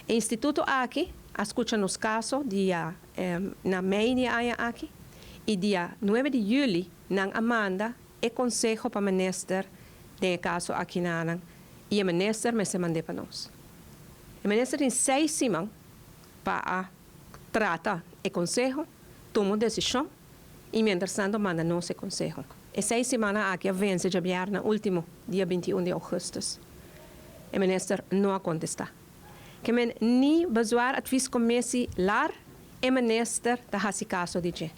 O instituto aqui, escuta nos casos, dia na meia haya aqui, e dia 9 de julho, nang Amanda, e consejo para minister de caso aqui na e o minister me se mande para nós. O minister em 6 semanas para tratar o consejo, toma decisão e, mientras tanto, manda nós o consejo. E 6 semanas aqui vence já no último dia 21 de agosto. O minister não contesta. Que men ni bazuar advies commissie LAR, o minister da hasi caso de je.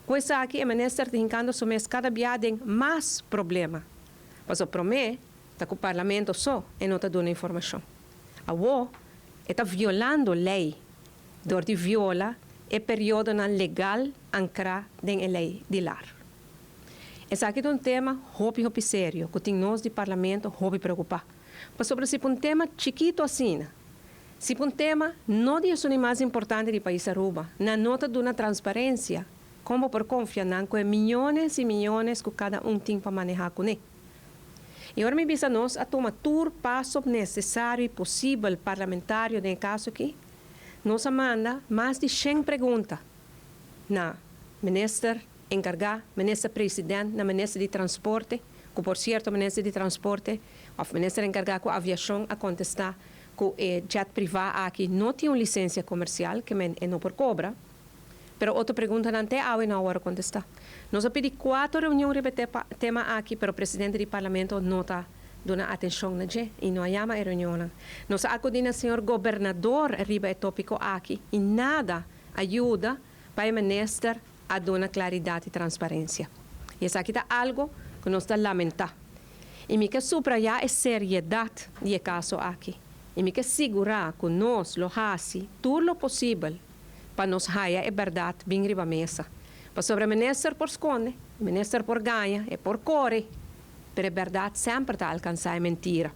Coisa aqui o minister de hincando somes cada dia tem mais problema. Mas o promê tá com o parlamento só e não tá dando informação. A wo está violando a lei, dor de viola e período legal ancra em lei de LAR. Esse aqui é um tema hopi sério, que tem nós de parlamento hopi preocupar. Mas sobre se um tema chiquito assim, se um tema não é o mais importante do país Aruba, na nota de uma transparência, como por confiar que milhões e milhões que cada tem para manejar com ele. E agora me visa nós a tomar todo passo necessário e possível parlamentário no caso aqui. Nós manda mais de 100 perguntas na minister encargado, minister presidente, na ministra de transporte, que por certo, ministra de transporte, ou ministra encargado com a aviação a contestar que o jet privado aqui não tem uma licença comercial, que não por cobra. Pero outra pergunta não tem a não hora contestar. Nós pedimos 4 reuniões sobre tema aqui, pero o presidente do parlamento não está dando atenção na gente e não chama a reunião. Nós acudimos ao senhor governador arriba o tópico aqui e nada ajuda para o ministro a dar claridade e transparência. E isso aqui é algo que nós está lamentando. E me quer subrayar a seriedade do caso aqui. E me quer segurar que nós lo hacemos tudo o possível para nos haya a verdade bem riba mesa. Para sobre o ministro por esconde, o ministro por ganha e por corre, pero a verdade sempre está alcançar a mentira.